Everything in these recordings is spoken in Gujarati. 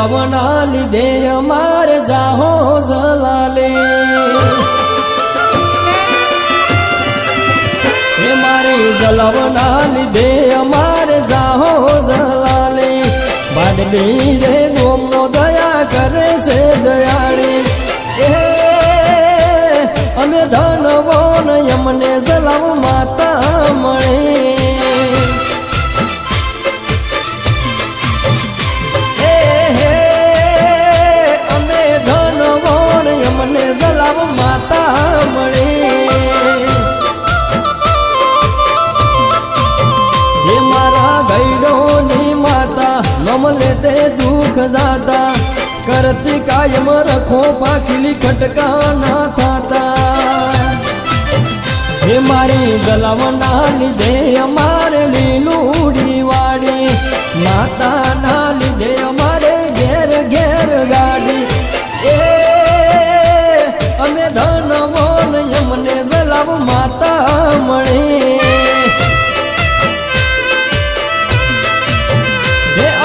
જલાવના લીધે અમારે જાહો જલાલે હે મારે જલાવના લીધે અમારે જાહો જલાલે બાડલી રે ગોમનો દયા કરે છે દયાળી એ અમે ધનવો ને અમને જલાવ માતા મળે મને તે દુઃખ જાતા કરતી કાયમ રખો પાખલી ખટકા ના થાતા હે મારી જલાવના લીધે અમારે લીલુડી વાડી માતા ના લીધે અમારે ઘેર ઘેર ગાડી એ અમે ધનવો ને અમને જલાવ માતા મળે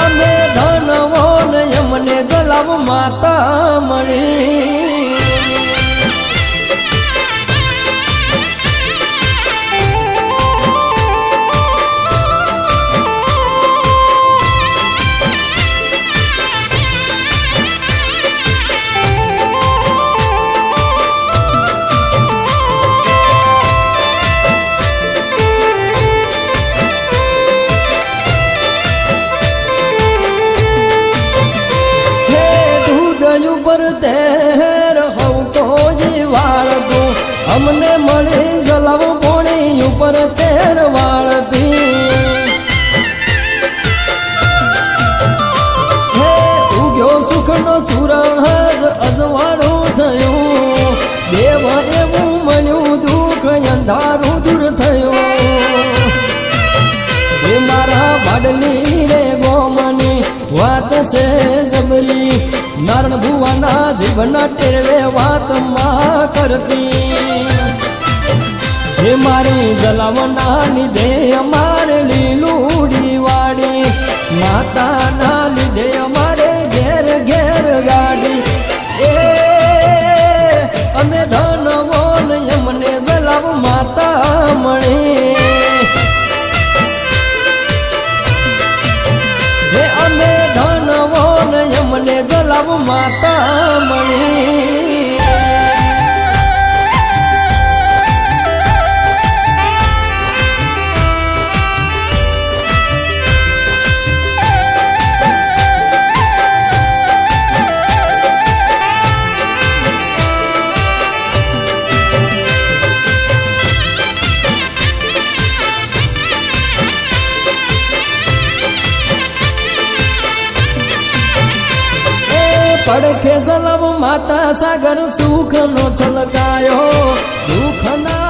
અમે ધનવો ને અમને જલાવ માતા મળી ઉપર તેર હવ તો જીવાળતું અમને મળી જલાવ પોણી ઉપર તેર વાળતી હે ઉગ્યો સુખનો સુરહજ અજવાળું થયું દેવ એવું મળ્યું દુઃખ અંધારું દૂર થયું હે મારા બાડલી રે ગોમની વાત છે જબરી નારણ ભુવાના જીવના ટેરવે વાતમાં કરતી હે મારી જલાવના લીધે અમારે લીલુડી વાડી માતાના લીધે અમારે ઘેર ઘેર ગાડી એ અમે ધનવો ને અમને જલાવ માતા મળે હે અમે ધનવો ને અમને જલાવ માતા મળી પડખે જલાવ માતા સાગર સુખ નો છલકાયો દુઃખ ના